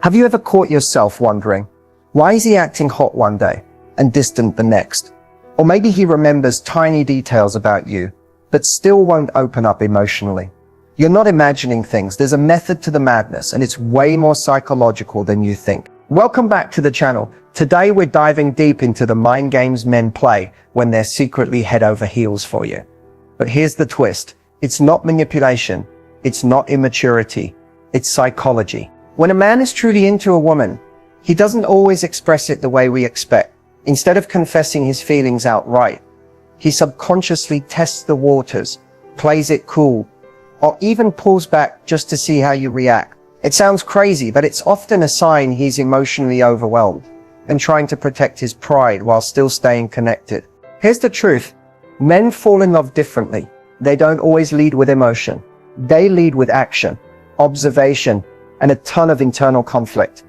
Have you ever caught yourself wondering, why is he acting hot one day and distant the next? Or maybe he remembers tiny details about you, but still won't open up emotionally. You're not imagining things. There's a method to the madness, and it's way more psychological than you think. Welcome back to the channel. Today we're diving deep into the mind games men play when they're secretly head over heels for you. But here's the twist. It's not manipulation. It's not immaturity. It's psychology. When a man is truly into a woman, he doesn't always express it the way we expect. Instead of confessing his feelings outright, he subconsciously tests the waters, plays it cool, or even pulls back just to see how you react. It sounds crazy, but it's often a sign he's emotionally overwhelmed and trying to protect his pride while still staying connected. Here's the truth. Men fall in love differently. They don't always lead with emotion. They lead with action, observation, and a ton of internal conflict.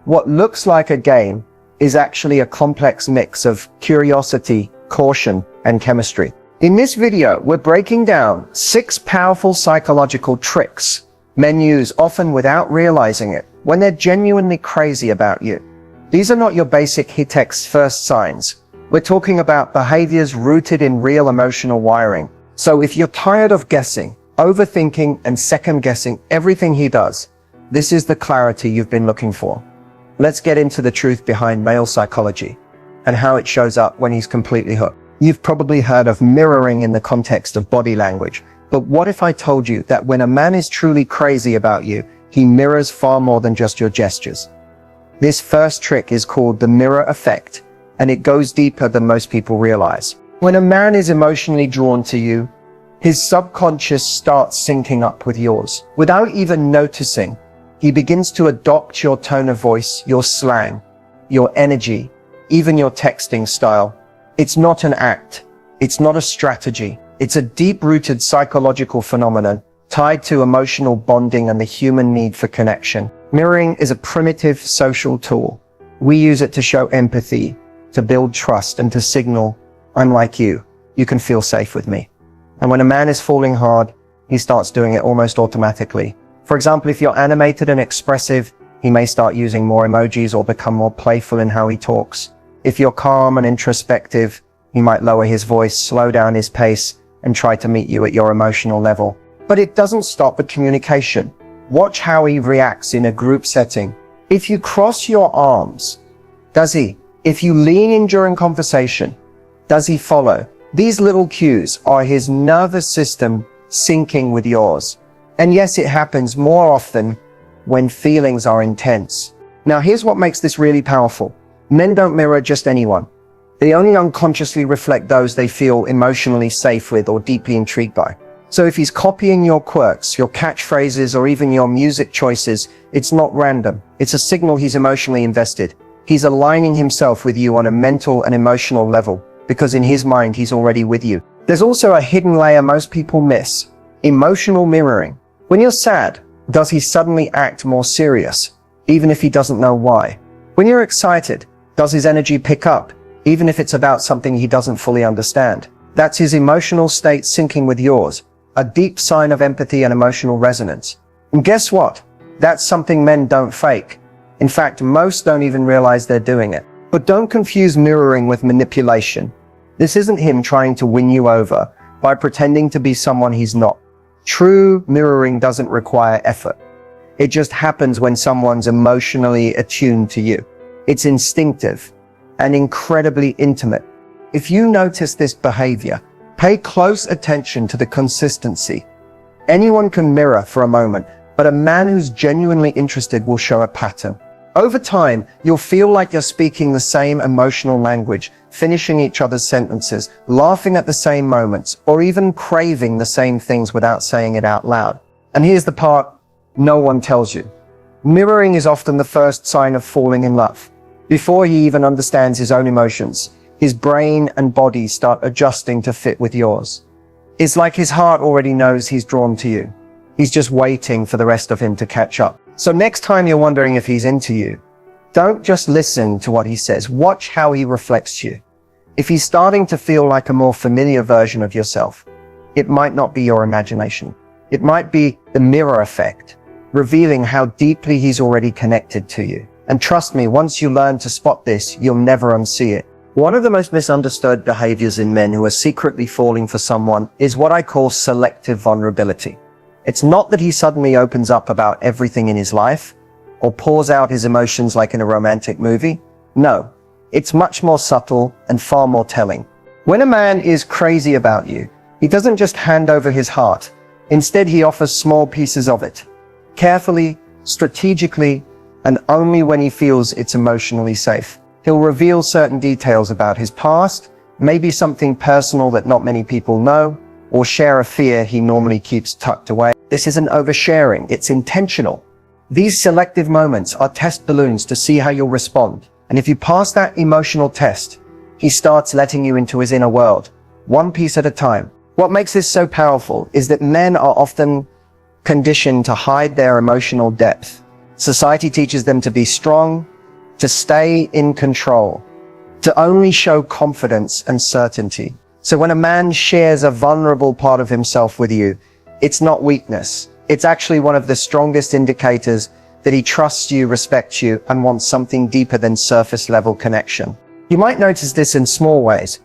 What looks like a game is actually a complex mix of curiosity, caution, and chemistry. In this video, we're breaking down 6 powerful psychological tricks men use, often without realizing it, when they're genuinely crazy about you. These are not your basic hit-X first signs. We're talking about behaviors rooted in real emotional wiring. So if you're tired of guessing, overthinking, and second-guessing everything he does, this is the clarity you've been looking for. Let's get into the truth behind male psychology and how it shows up when he's completely hooked. You've probably heard of mirroring in the context of body language, but what if I told you that when a man is truly crazy about you, he mirrors far more than just your gestures? This first trick is called the mirror effect, and it goes deeper than most people realize. When a man is emotionally drawn to you, his subconscious starts syncing up with yours. Without even noticing, he begins to adopt your tone of voice, your slang, your energy, even your texting style. It's not an act. It's not a strategy. It's a deep-rooted psychological phenomenon tied to emotional bonding and the human need for connection. Mirroring is a primitive social tool. We use it to show empathy, to build trust, and to signal, I'm like you. You can feel safe with me. And when a man is falling hard, he starts doing it almost automatically. For example, if you're animated and expressive, he may start using more emojis or become more playful in how he talks. If you're calm and introspective, he might lower his voice, slow down his pace, and try to meet you at your emotional level. But it doesn't stop at communication. Watch how he reacts in a group setting. If you cross your arms, does he? If you lean in during conversation, does he follow? These little cues are his nervous system syncing with yours. And yes, it happens more often when feelings are intense. Now, here's what makes this really powerful. Men don't mirror just anyone. They only unconsciously reflect those they feel emotionally safe with or deeply intrigued by. So if he's copying your quirks, your catchphrases, or even your music choices, it's not random. It's a signal he's emotionally invested. He's aligning himself with you on a mental and emotional level, because in his mind, he's already with you. There's also a hidden layer most people miss: emotional mirroring. When you're sad, does he suddenly act more serious, even if he doesn't know why? When you're excited, does his energy pick up, even if it's about something he doesn't fully understand? That's his emotional state syncing with yours, a deep sign of empathy and emotional resonance. And guess what? That's something men don't fake. In fact, most don't even realize they're doing it. But don't confuse mirroring with manipulation. This isn't him trying to win you over by pretending to be someone he's not. True mirroring doesn't require effort. It just happens when someone's emotionally attuned to you. It's instinctive and incredibly intimate. If you notice this behavior, pay close attention to the consistency. Anyone can mirror for a moment, but a man who's genuinely interested will show a pattern. Over time, you'll feel like you're speaking the same emotional language, finishing each other's sentences, laughing at the same moments, or even craving the same things without saying it out loud. And here's the part no one tells you. Mirroring is often the first sign of falling in love. Before he even understands his own emotions, his brain and body start adjusting to fit with yours. It's like his heart already knows he's drawn to you. He's just waiting for the rest of him to catch up. So next time you're wondering if he's into you, don't just listen to what he says. Watch how he reflects you. If he's starting to feel like a more familiar version of yourself, it might not be your imagination. It might be the mirror effect. revealing how deeply he's already connected to you. And trust me, once you learn to spot this, you'll never unsee it. One of the most misunderstood behaviors in men who are secretly falling for someone is what I call selective vulnerability. It's not that he suddenly opens up about everything in his life or pours out his emotions like in a romantic movie. No, it's much more subtle and far more telling. When a man is crazy about you, he doesn't just hand over his heart. Instead, he offers small pieces of it, carefully, strategically, and only when he feels it's emotionally safe. He'll reveal certain details about his past, maybe something personal that not many people know, or share a fear he normally keeps tucked away. This isn't oversharing, it's intentional. These selective moments are test balloons to see how you'll respond. And if you pass that emotional test, he starts letting you into his inner world, one piece at a time. What makes this so powerful is that men are often conditioned to hide their emotional depth. Society teaches them to be strong, to stay in control, to only show confidence and certainty. So when a man shares a vulnerable part of himself with you, it's not weakness. It's actually one of the strongest indicators that he trusts you, respects you, and wants something deeper than surface level connection. You might notice this in small ways.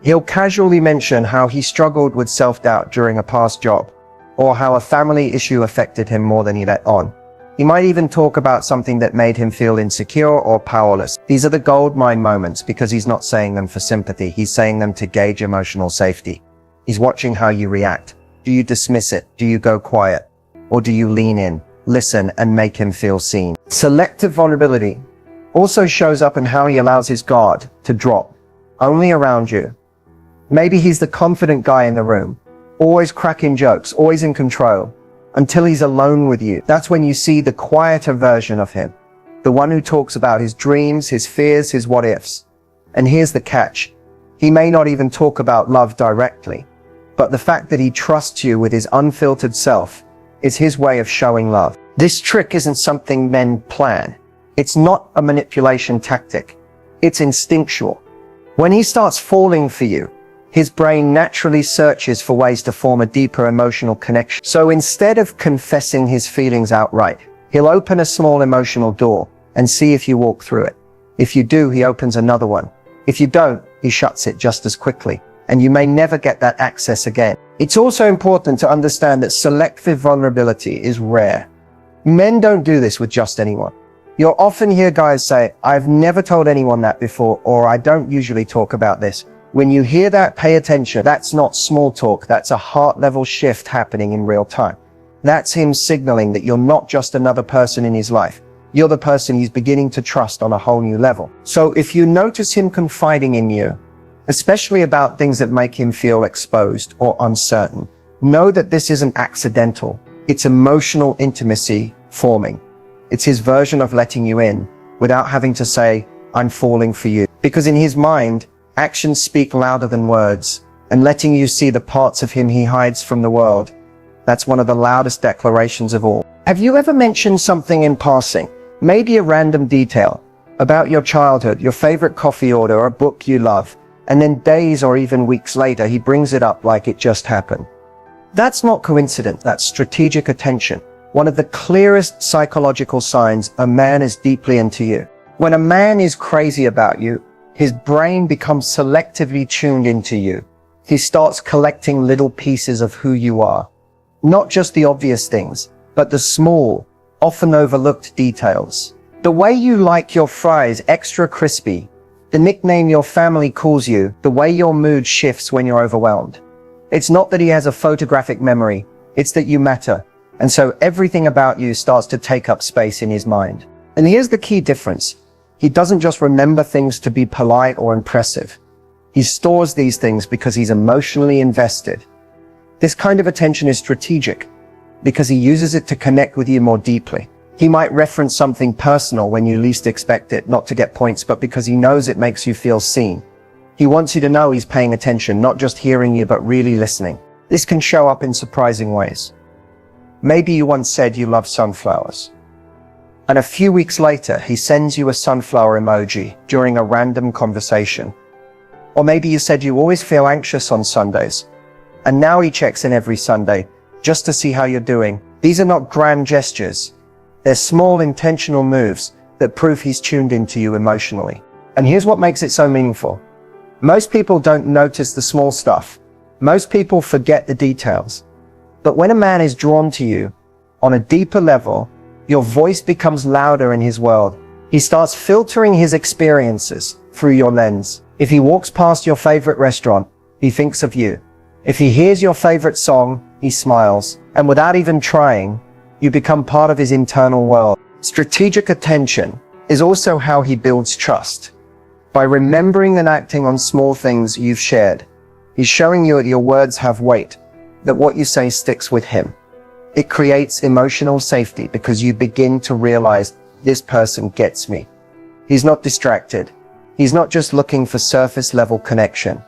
He'll casually mention how he struggled with self-doubt during a past job, or how a family issue affected him more than he let on. He might even talk about something that made him feel insecure or powerless. These are the goldmine moments because he's not saying them for sympathy. He's saying them to gauge emotional safety. He's watching how you react. Do you dismiss it? Do you go quiet? Or do you lean in, listen, and make him feel seen? Selective vulnerability also shows up in how he allows his guard to drop, only around you. Maybe he's the confident guy in the room, always cracking jokes, always in control, until he's alone with you. That's when you see the quieter version of him, the one who talks about his dreams, his fears, his what ifs. And here's the catch. He may not even talk about love directly, but the fact that he trusts you with his unfiltered self is his way of showing love. This trick isn't something men plan. It's not a manipulation tactic. It's instinctual. When he starts falling for you, his brain naturally searches for ways to form a deeper emotional connection. So instead of confessing his feelings outright, he'll open a small emotional door and see if you walk through it. If you do, he opens another one. If you don't, he shuts it just as quickly, and you may never get that access again. It's also important to understand that selective vulnerability is rare. Men don't do this with just anyone. You'll often hear guys say, "I've never told anyone that before," or "I don't usually talk about this." When you hear that, pay attention. That's not small talk. That's a heart-level shift happening in real time. That's him signaling that you're not just another person in his life. You're the person he's beginning to trust on a whole new level. So if you notice him confiding in you, especially about things that make him feel exposed or uncertain, know that this isn't accidental. It's emotional intimacy forming. It's his version of letting you in without having to say, "I'm falling for you." Because in his mind, actions speak louder than words, and letting you see the parts of him he hides from the world, that's one of the loudest declarations of all. Have you ever mentioned something in passing, maybe a random detail, about your childhood, your favorite coffee order, or a book you love, and then days or even weeks later, he brings it up like it just happened? That's not coincidence, that's strategic attention. One of the clearest psychological signs a man is deeply into you. When a man is crazy about you, his brain becomes selectively tuned into you. He starts collecting little pieces of who you are. Not just the obvious things, but the small, often overlooked details. The way you like your fries extra crispy, the nickname your family calls you, the way your mood shifts when you're overwhelmed. It's not that he has a photographic memory, it's that you matter. And so everything about you starts to take up space in his mind. And here's the key difference. He doesn't just remember things to be polite or impressive. He stores these things because he's emotionally invested. This kind of attention is strategic because he uses it to connect with you more deeply. He might reference something personal when you least expect it, not to get points, but because he knows it makes you feel seen. He wants you to know he's paying attention, not just hearing you, but really listening. This can show up in surprising ways. Maybe you once said you love sunflowers, and a few weeks later, he sends you a sunflower emoji during a random conversation. Or maybe you said you always feel anxious on Sundays, and now he checks in every Sunday just to see how you're doing, These are not grand gestures. They're small intentional moves that prove he's tuned into you emotionally. And here's what makes it so meaningful. Most people don't notice the small stuff. Most people forget the details. But when a man is drawn to you on a deeper level, your voice becomes louder in his world. He starts filtering his experiences through your lens. If he walks past your favorite restaurant, he thinks of you. If he hears your favorite song, he smiles. And without even trying, you become part of his internal world. Strategic attention is also how he builds trust. By remembering and acting on small things you've shared, he's showing you that your words have weight, that what you say sticks with him. It creates emotional safety because you begin to realize this person gets me. He's not distracted. He's not just looking for surface level connection.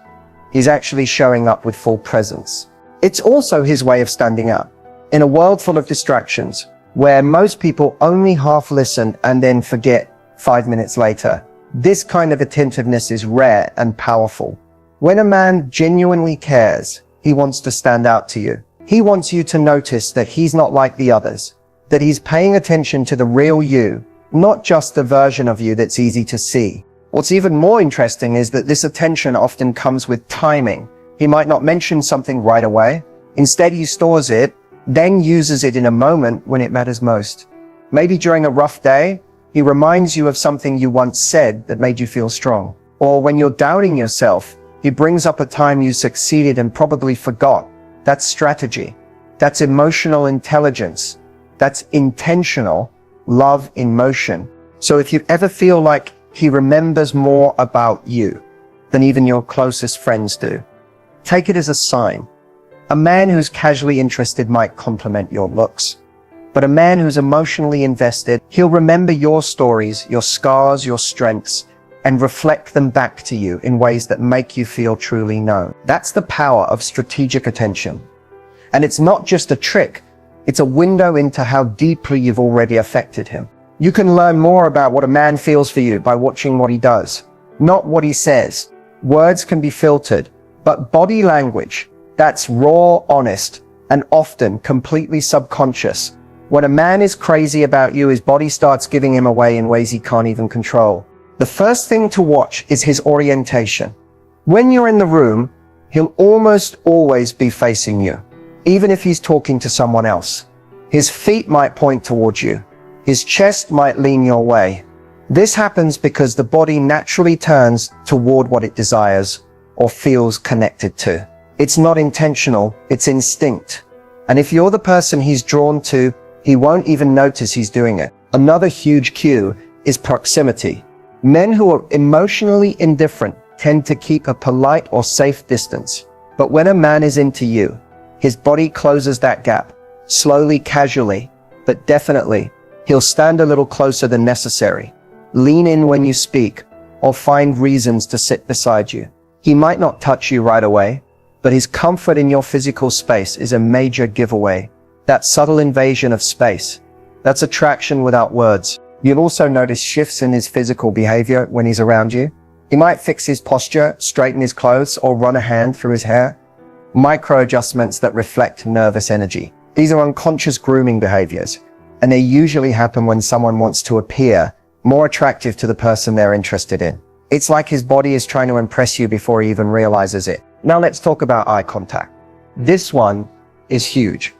He's actually showing up with full presence. It's also his way of standing out. In a world full of distractions, where most people only half listen and then forget 5 minutes later, this kind of attentiveness is rare and powerful. When a man genuinely cares, he wants to stand out to you. He wants you to notice that he's not like the others, that he's paying attention to the real you, not just the version of you that's easy to see. What's even more interesting is that this attention often comes with timing. He might not mention something right away. Instead, he stores it, then uses it in a moment when it matters most. Maybe during a rough day, he reminds you of something you once said that made you feel strong. Or when you're doubting yourself, he brings up a time you succeeded and probably forgot. That's strategy. That's emotional intelligence. That's intentional love in motion. So if you ever feel like he remembers more about you than even your closest friends do, take it as a sign. A man who's casually interested might compliment your looks, but a man who's emotionally invested, he'll remember your stories, your scars, your strengths, and reflect them back to you in ways that make you feel truly known. That's the power of strategic attention. And it's not just a trick, it's a window into how deeply you've already affected him. You can learn more about what a man feels for you by watching what he does, not what he says. Words can be filtered, but body language, that's raw, honest, and often completely subconscious. When a man is crazy about you, his body starts giving him away in ways he can't even control. The first thing to watch is his orientation. When you're in the room, he'll almost always be facing you, even if he's talking to someone else. His feet might point towards you. His chest might lean your way. This happens because the body naturally turns toward what it desires or feels connected to. It's not intentional, it's instinct. And if you're the person he's drawn to, he won't even notice he's doing it. Another huge cue is proximity. Men who are emotionally indifferent tend to keep a polite or safe distance. But when a man is into you, his body closes that gap, slowly, casually, but definitely. He'll stand a little closer than necessary, lean in when you speak, or find reasons to sit beside you. He might not touch you right away, but his comfort in your physical space is a major giveaway. That subtle invasion of space, that's attraction without words. You'll also notice shifts in his physical behavior when he's around you. He might fix his posture, straighten his clothes, or run a hand through his hair. Micro adjustments that reflect nervous energy. These are unconscious grooming behaviors, and they usually happen when someone wants to appear more attractive to the person they're interested in. It's like his body is trying to impress you before he even realizes it. Now let's talk about eye contact. This one is huge.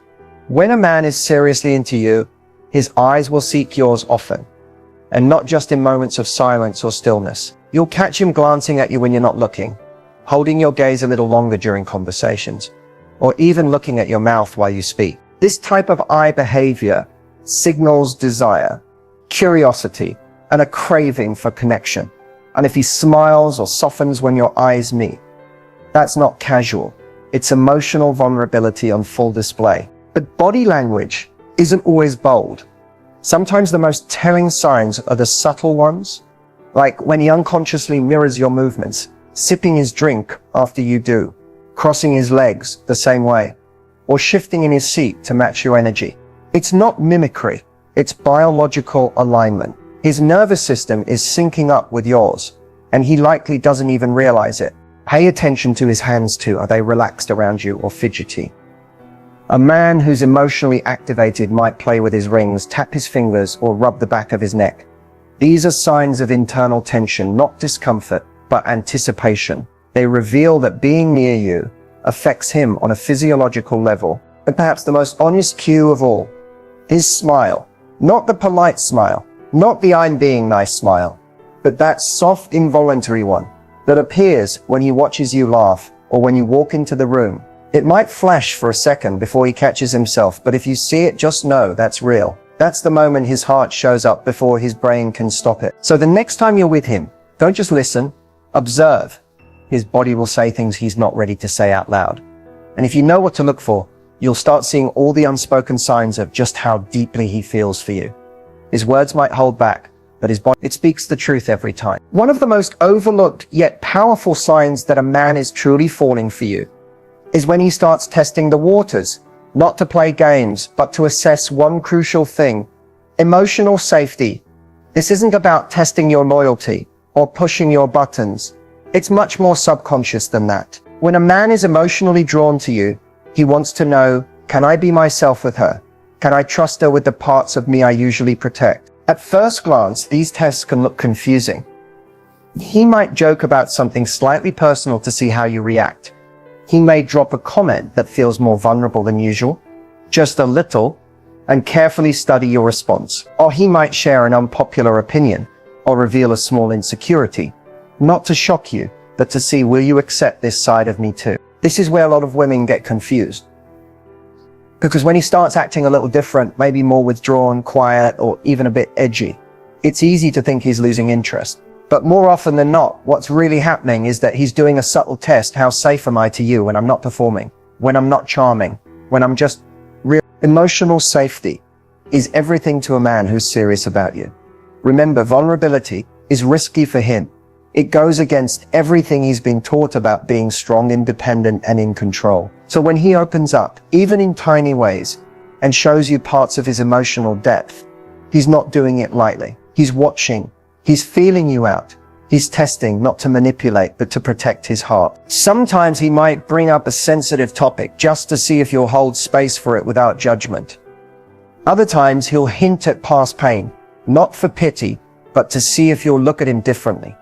When a man is seriously into you, his eyes will seek yours often, and not just in moments of silence or stillness. You'll catch him glancing at you when you're not looking, holding your gaze a little longer during conversations, or even looking at your mouth while you speak. This type of eye behavior signals desire, curiosity, and a craving for connection. And if he smiles or softens when your eyes meet, that's not casual. It's emotional vulnerability on full display. But body language isn't always bold. Sometimes the most telling signs are the subtle ones, like when he unconsciously mirrors your movements, sipping his drink after you do, crossing his legs the same way, or shifting in his seat to match your energy. It's not mimicry, it's biological alignment. His nervous system is syncing up with yours, and he likely doesn't even realize it. Pay attention to his hands too. Are they relaxed around you or fidgety? A man who's emotionally activated might play with his rings, tap his fingers, or rub the back of his neck. These are signs of internal tension, not discomfort, but anticipation. They reveal that being near you affects him on a physiological level. And perhaps the most honest cue of all, his smile. Not the polite smile, not the I'm being nice smile, but that soft, involuntary one that appears when he watches you laugh or when you walk into the room. It might flash for a second before he catches himself, but if you see it, just know that's real. That's the moment his heart shows up before his brain can stop it. So the next time you're with him, don't just listen, observe. His body will say things he's not ready to say out loud. And if you know what to look for, you'll start seeing all the unspoken signs of just how deeply he feels for you. His words might hold back, but his body, it speaks the truth every time. One of the most overlooked yet powerful signs that a man is truly falling for you is when he starts testing the waters, not to play games, but to assess one crucial thing: emotional safety. This isn't about testing your loyalty or pushing your buttons. It's much more subconscious than that. When a man is emotionally drawn to you, he wants to know, can I be myself with her? Can I trust her with the parts of me I usually protect? At first glance, these tests can look confusing. He might joke about something slightly personal to see how you react. He may drop a comment that feels more vulnerable than usual, just a little, and carefully study your response. Or he might share an unpopular opinion or reveal a small insecurity, not to shock you, but to see, will you accept this side of me too? This is where a lot of women get confused. Because when he starts acting a little different, maybe more withdrawn, quiet, or even a bit edgy, it's easy to think he's losing interest. But more often than not, what's really happening is that he's doing a subtle test. How safe am I to you when I'm not performing, when I'm not charming, when I'm just real? Emotional safety is everything to a man who's serious about you. Remember, vulnerability is risky for him. It goes against everything he's been taught about being strong, independent, and in control. So when he opens up, even in tiny ways, and shows you parts of his emotional depth, he's not doing it lightly. He's watching. He's feeling you out. He's testing, not to manipulate, but to protect his heart. Sometimes he might bring up a sensitive topic just to see if you'll hold space for it without judgment. Other times he'll hint at past pain, not for pity, but to see if you'll look at him differently.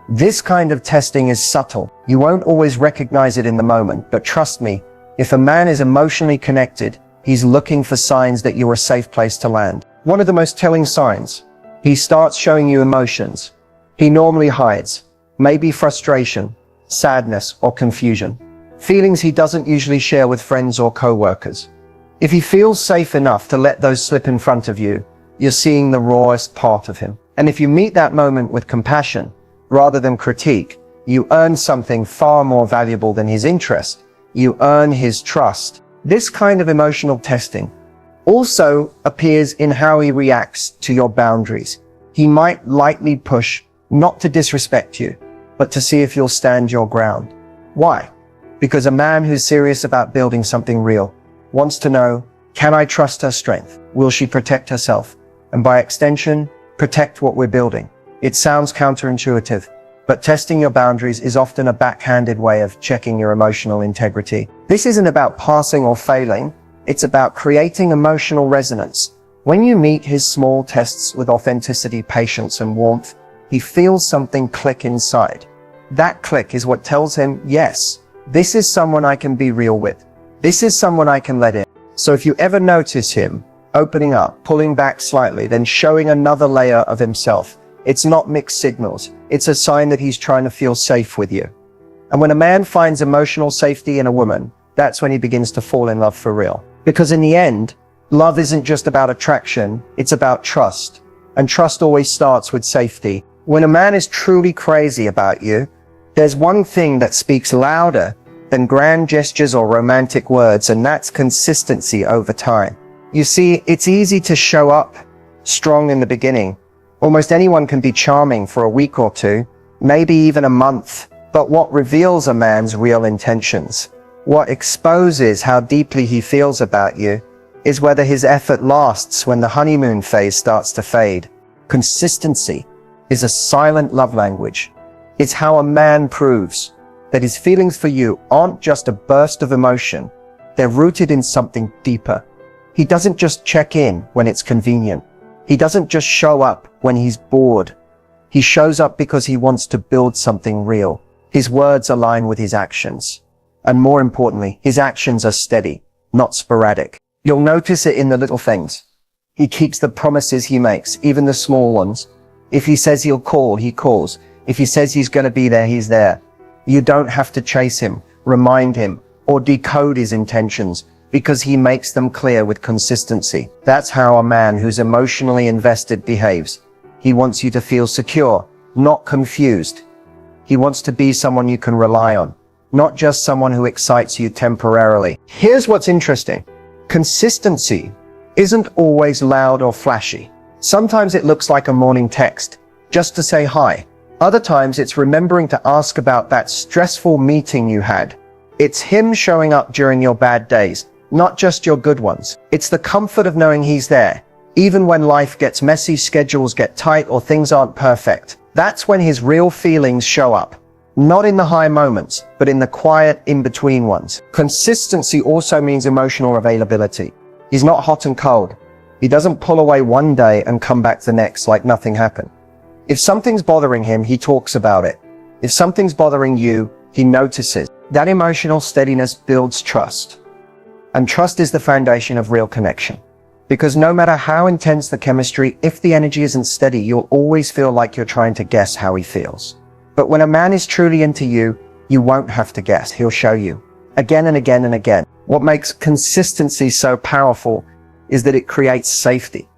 This kind of testing is subtle. You won't always recognize it in the moment, but trust me, if a man is emotionally connected, he's looking for signs that you're a safe place to land. One of the most telling signs: he starts showing you emotions he normally hides, maybe frustration, sadness, or confusion. Feelings he doesn't usually share with friends or co-workers. If he feels safe enough to let those slip in front of you, you're seeing the rawest part of him. And if you meet that moment with compassion, rather than critique, you earn something far more valuable than his interest. You earn his trust. This kind of emotional testing also appears in how he reacts to your boundaries. He might lightly push, not to disrespect you, but to see if you'll stand your ground. Why? Because a man who's serious about building something real wants to know, can I trust her strength? Will she protect herself? And by extension, protect what we're building. It sounds counterintuitive, but testing your boundaries is often a backhanded way of checking your emotional integrity. This isn't about passing or failing. It's about creating emotional resonance. When you meet his small tests with authenticity, patience, and warmth, he feels something click inside. That click is what tells him, yes, this is someone I can be real with. This is someone I can let in. So if you ever notice him opening up, pulling back slightly, then showing another layer of himself, it's not mixed signals. It's a sign that he's trying to feel safe with you. And when a man finds emotional safety in a woman, that's when he begins to fall in love for real. Because in the end, love isn't just about attraction, it's about trust. And trust always starts with safety. When a man is truly crazy about you, there's one thing that speaks louder than grand gestures or romantic words, and that's consistency over time. You see, it's easy to show up strong in the beginning. Almost anyone can be charming for a week or two, maybe even a month. But what reveals a man's real intentions, what exposes how deeply he feels about you, is whether his effort lasts when the honeymoon phase starts to fade. Consistency is a silent love language. It's how a man proves that his feelings for you aren't just a burst of emotion. They're rooted in something deeper. He doesn't just check in when it's convenient. He doesn't just show up when he's bored. He shows up because he wants to build something real. His words align with his actions. And more importantly, his actions are steady, not sporadic. You'll notice it in the little things. He keeps the promises he makes, even the small ones. If he says he'll call, he calls. If he says he's going to be there, he's there. You don't have to chase him, remind him, or decode his intentions, because he makes them clear with consistency. That's how a man who's emotionally invested behaves. He wants you to feel secure, not confused. He wants to be someone you can rely on, not just someone who excites you temporarily. Here's what's interesting. Consistency isn't always loud or flashy. Sometimes it looks like a morning text, just to say hi. Other times it's remembering to ask about that stressful meeting you had. It's him showing up during your bad days, not just your good ones. It's the comfort of knowing he's there, even when life gets messy, schedules get tight, or things aren't perfect. That's when his real feelings show up. Not in the high moments, but in the quiet, in-between ones. Consistency also means emotional availability. He's not hot and cold. He doesn't pull away one day and come back the next like nothing happened. If something's bothering him, he talks about it. If something's bothering you, he notices. That emotional steadiness builds trust. And trust is the foundation of real connection. Because no matter how intense the chemistry, if the energy isn't steady, you'll always feel like you're trying to guess how he feels. But when a man is truly into you, you won't have to guess. He'll show you. Again and again and again. What makes consistency so powerful is that it creates safety.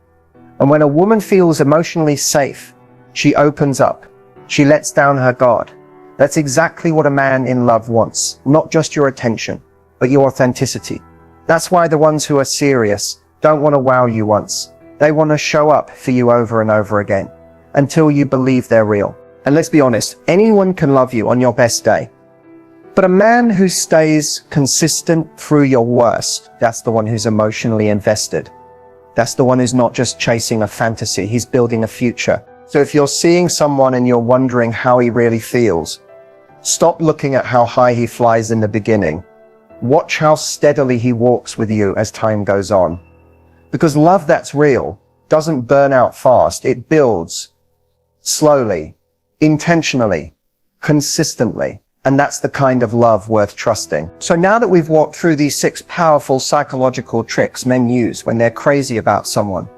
And when a woman feels emotionally safe, she opens up. She lets down her guard. That's exactly what a man in love wants. Not just your attention, but your authenticity. That's why the ones who are serious don't want to wow you once. They want to show up for you over and over again, until you believe they're real. And let's be honest, anyone can love you on your best day. But a man who stays consistent through your worst, that's the one who's emotionally invested. That's the one who's not just chasing a fantasy, he's building a future. So if you're seeing someone and you're wondering how he really feels, stop looking at how high he flies in the beginning. Watch how steadily he walks with you as time goes on. Because love that's real doesn't burn out fast. It builds slowly, intentionally, consistently. And that's the kind of love worth trusting. So now that we've walked through these 6 powerful psychological tricks men use when they're crazy about someone,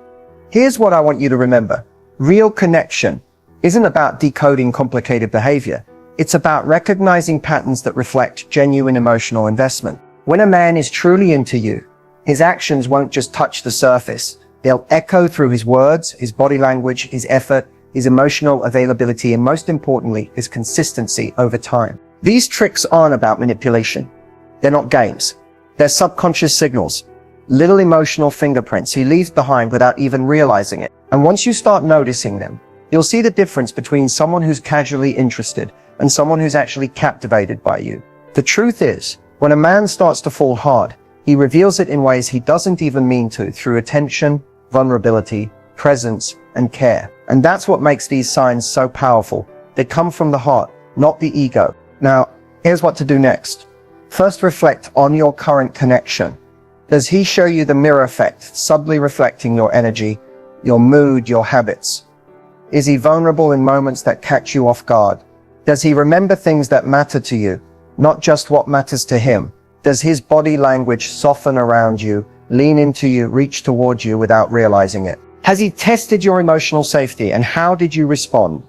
here's what I want you to remember. Real connection isn't about decoding complicated behavior. It's about recognizing patterns that reflect genuine emotional investment. When a man is truly into you, his actions won't just touch the surface. They'll echo through his words, his body language, his effort, his emotional availability, and most importantly, his consistency over time. These tricks aren't about manipulation. They're not games. They're subconscious signals, little emotional fingerprints he leaves behind without even realizing it. And once you start noticing them, you'll see the difference between someone who's casually interested and someone who's actually captivated by you. The truth is, when a man starts to fall hard, he reveals it in ways he doesn't even mean to, through attention, vulnerability, presence, and care. And that's what makes these signs so powerful. They come from the heart, not the ego. Now, here's what to do next. First, reflect on your current connection. Does he show you the mirror effect, subtly reflecting your energy, your mood, your habits? Is he vulnerable in moments that catch you off guard? Does he remember things that matter to you, not just what matters to him? Does his body language soften around you, lean into you, reach towards you without realizing it? Has he tested your emotional safety, and how did you respond?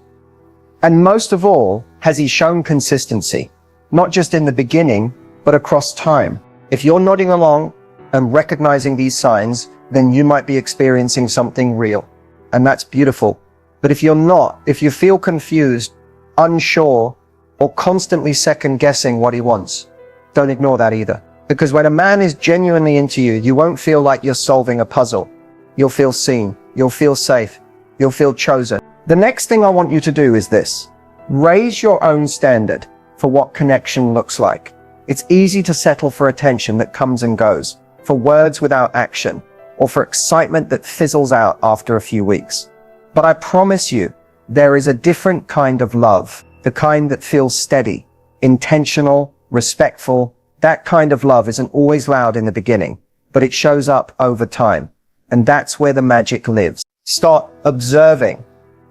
And most of all, has he shown consistency, not just in the beginning, but across time? If you're nodding along and recognizing these signs, then you might be experiencing something real. And that's beautiful. But if you're not, if you feel confused, unsure, or constantly second guessing what he wants, don't ignore that either. Because when a man is genuinely into you, you won't feel like you're solving a puzzle. You'll feel seen. You'll feel safe. You'll feel chosen. The next thing I want you to do is this. Raise your own standard for what connection looks like. It's easy to settle for attention that comes and goes, for words without action, or for excitement that fizzles out after a few weeks. But I promise you, there is a different kind of love, the kind that feels steady, intentional, respectful, That kind of love isn't always loud in the beginning, but it shows up over time. And that's where the magic lives. Start observing,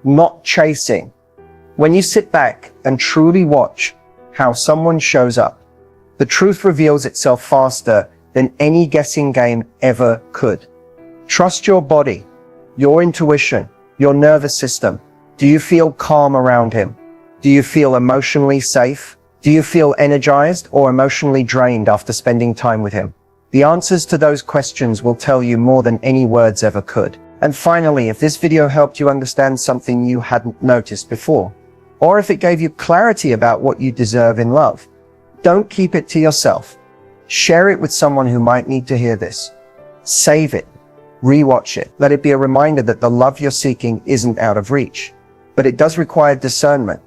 not chasing. When you sit back and truly watch how someone shows up, the truth reveals itself faster than any guessing game ever could. Trust your body, your intuition, your nervous system. Do you feel calm around him? Do you feel emotionally safe? Do you feel energized or emotionally drained after spending time with him? The answers to those questions will tell you more than any words ever could. And finally, if this video helped you understand something you hadn't noticed before, or if it gave you clarity about what you deserve in love, don't keep it to yourself. Share it with someone who might need to hear this. Save it. Rewatch it. Let it be a reminder that the love you're seeking isn't out of reach, but it does require discernment.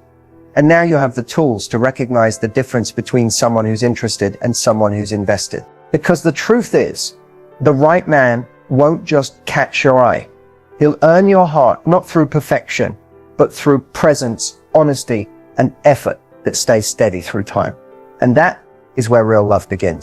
And now you have the tools to recognize the difference between someone who's interested and someone who's invested. Because the truth is, the right man won't just catch your eye. He'll earn your heart, not through perfection, but through presence, honesty, and effort that stays steady through time. And that is where real love begins.